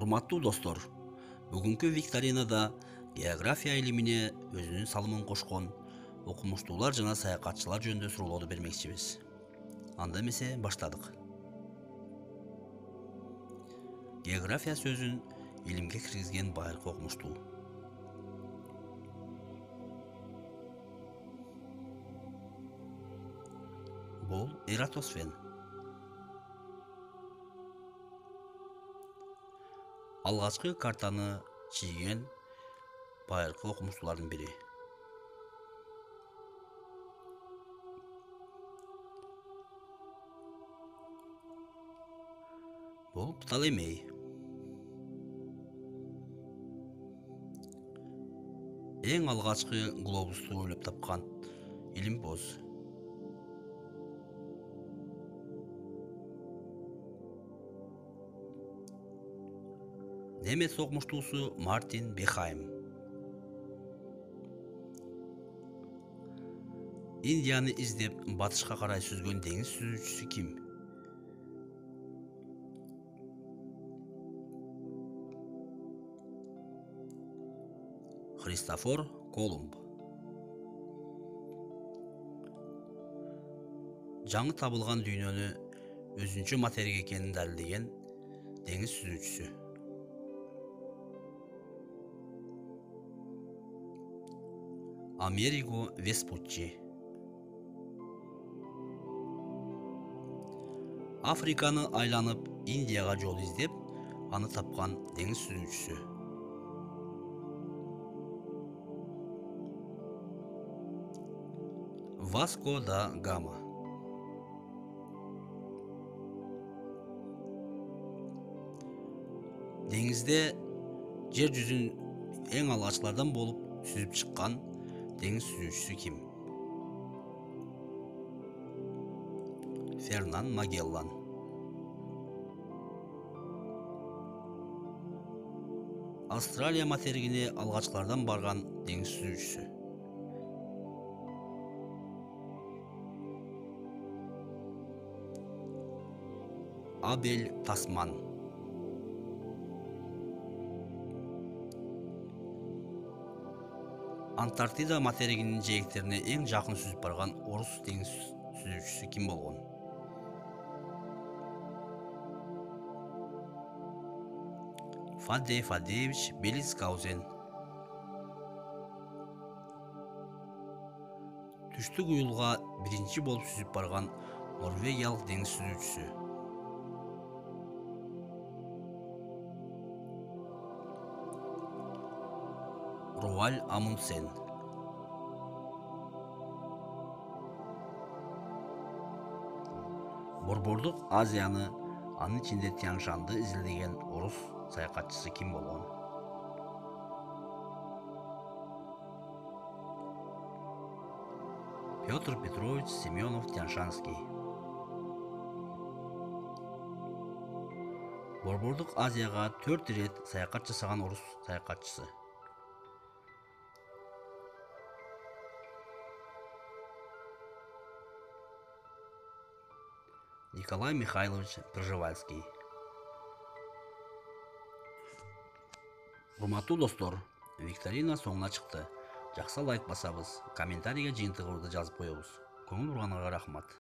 Урматтуу достор, бүгүнкү викторинада география илимине өзүнүн салымын кошкон окумуштуулар жана саякатчылар жөнүндө суроолорду бермекчибиз. Анда эмесе баштадык. География сөзүн илимге киргизген байыркы окумуштуу. Бул Эратосфен. Алгачкы картаны чийген байыркы окумуштуулардын бири. Бул Птолемей. Эң алгачкы глобусту ойлоп тапкан илимпоз. Немец окумуштуусу Мартин Бехайм. Индияны издеп батышка карай сүзгөн деңиз сүзүүчүсү ким? Христофор Колумб. Жаңы табылган дүйнөнү өзүнчө материк экенин далилдеген деңиз сүзүүчүсү. Америго Веспуччи. Африканы айланып Индияга жол издеп, аны тапкан деңиз сүзүүчүсү. Васко да Гама. Деңизде жер жүзүн эң алгачкылардан болуп сүзүп чыккан деңиз сүзүүчүсү ким? Фернан Магеллан. Австралия материгине алгачкылардан барган деңиз сүзүүчүсү. Абель Тасман. Антарктида материгинин жээктерине эң жакын сүзүп барган орус деңиз сүзүүчүсү ким болгон? Фаддей Фаддеевич Беллинсгаузен. Түштүк уюлга биринчи болуп сүзүп барган норвегиялык деңиз сүзүүчүсү. Руаль Амундсен. Борбордук Азияны, анын ичинде Тянь-Шанды изилдеген орус саякатчысы ким болгон? Петр Петрович Семенов Тянь-Шанский. Борбордук Азияга 4 ирет саякат жасаган орус саякатчысы. Николай Михайлович Пржевальский. Урматтуу достор, викторина соңуна чыкты. Жакса лайк басабыз, комментарийге жыйынтыгыбызды жазып коебуз. Көңүл бурганыңарга рахмат.